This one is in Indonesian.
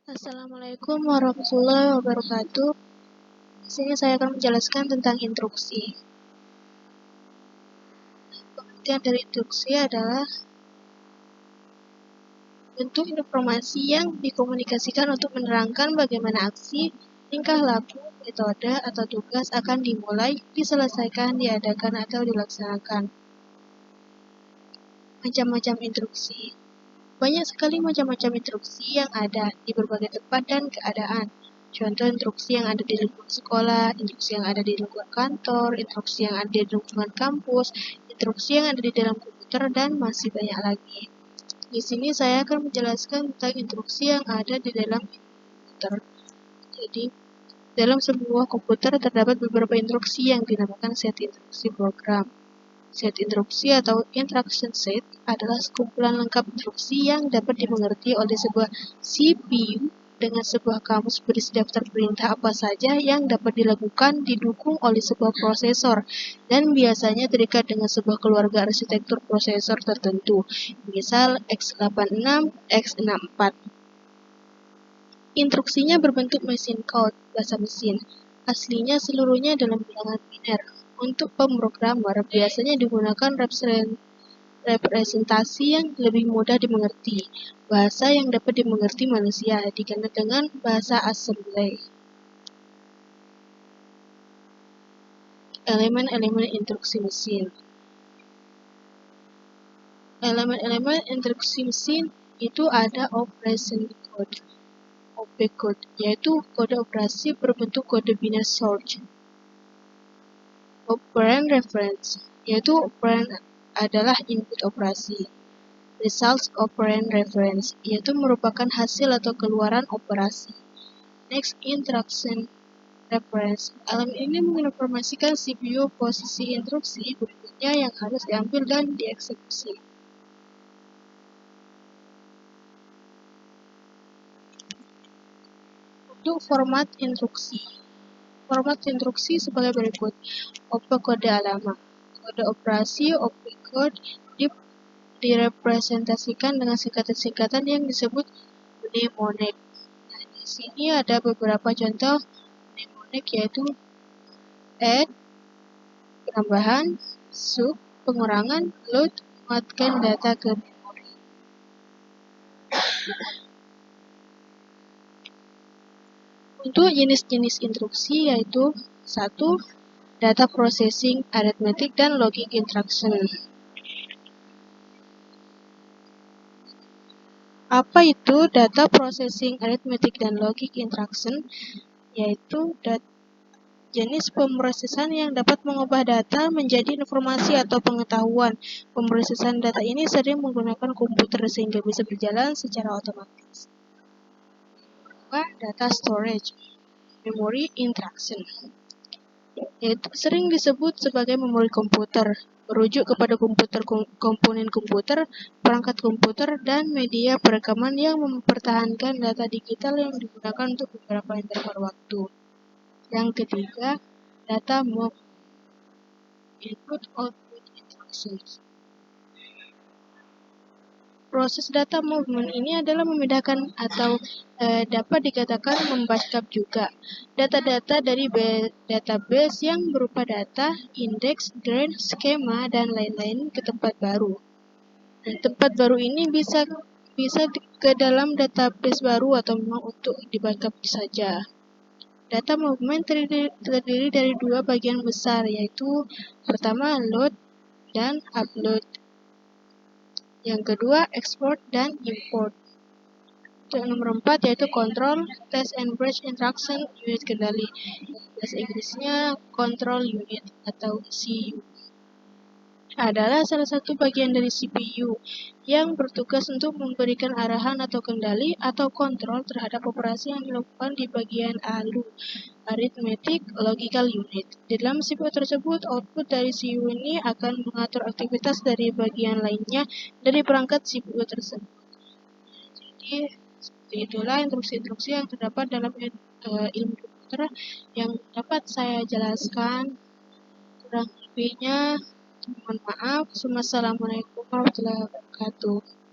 Assalamualaikum warahmatullahi wabarakatuh. Di sini saya akan menjelaskan tentang instruksi. Pengertian dari instruksi adalah bentuk informasi yang dikomunikasikan untuk menerangkan bagaimana aksi, tingkah laku, metode, atau tugas akan dimulai, diselesaikan, diadakan, atau dilaksanakan. Macam-macam instruksi. Banyak sekali macam-macam instruksi yang ada di berbagai tempat dan keadaan. Contoh instruksi yang ada di lingkungan sekolah, instruksi yang ada di lingkungan kantor, instruksi yang ada di lingkungan kampus, instruksi yang ada di dalam komputer, dan masih banyak lagi. Di sini saya akan menjelaskan tentang instruksi yang ada di dalam komputer. Jadi, dalam sebuah komputer terdapat beberapa instruksi yang dinamakan set instruksi program. Set instruksi atau instruction set adalah sekumpulan lengkap instruksi yang dapat dimengerti oleh sebuah CPU dengan sebuah kamus berisi daftar perintah apa saja yang dapat dilakukan didukung oleh sebuah prosesor dan biasanya terikat dengan sebuah keluarga arsitektur prosesor tertentu, misal x86, x64. Instruksinya berbentuk machine code, bahasa mesin. Aslinya seluruhnya dalam bilangan biner. Untuk pemrogramer, biasanya digunakan representasi yang lebih mudah dimengerti, bahasa yang dapat dimengerti manusia, dikenal dengan bahasa assembly. Elemen-elemen instruksi mesin. Elemen-elemen instruksi mesin itu ada operation code, OP code, yaitu kode operasi berbentuk kode biner short. Operand reference, yaitu operand adalah input operasi. Results operand reference, yaitu merupakan hasil atau keluaran operasi. Next instruction reference, elemen ini menginformasikan CPU posisi instruksi berikutnya yang harus diambil dan dieksekusi. Untuk format instruksi. Format instruksi sebagai berikut. Opcode alamat. Kode operasi opcode direpresentasikan dengan singkatan-singkatan yang disebut mnemonic. Nah, di sini ada beberapa contoh mnemonic yaitu add, penambahan, sub, pengurangan, load, memuatkan data ke memori. Untuk jenis-jenis instruksi yaitu 1. Data processing, arithmetic, dan logic instruction. Apa itu data processing, arithmetic, dan logic instruction? Yaitu jenis pemrosesan yang dapat mengubah data menjadi informasi atau pengetahuan. Pemrosesan data ini sering menggunakan komputer sehingga bisa berjalan secara otomatis. Data storage, memory instruction, yaitu sering disebut sebagai memori komputer, merujuk kepada komponen komputer, perangkat komputer, dan media perekaman yang mempertahankan data digital yang digunakan untuk beberapa interval waktu. Yang ketiga, data move, input-output instructions. Proses data movement ini adalah memindahkan atau dapat dikatakan membackup juga data-data dari database yang berupa data, indeks, grade, skema, dan lain-lain ke tempat baru. Dan tempat baru ini bisa ke dalam database baru atau memang untuk di-backup saja. Data movement terdiri dari dua bagian besar, yaitu pertama load dan upload. Yang kedua, export dan import. Untuk nomor 4 yaitu control, test and branch instruction, unit kendali. Bahasa Inggrisnya control unit atau CU. Adalah salah satu bagian dari CPU yang bertugas untuk memberikan arahan atau kendali atau kontrol terhadap operasi yang dilakukan di bagian ALU, arithmetic logical unit. Di dalam CPU tersebut, output dari CPU ini akan mengatur aktivitas dari bagian lainnya dari perangkat CPU tersebut. Jadi, seperti itulah instruksi-instruksi yang terdapat dalam ilmu komputer yang dapat saya jelaskan. Kurang lebihnya mohon maaf. Wassalamualaikum warahmatullahi wabarakatuh.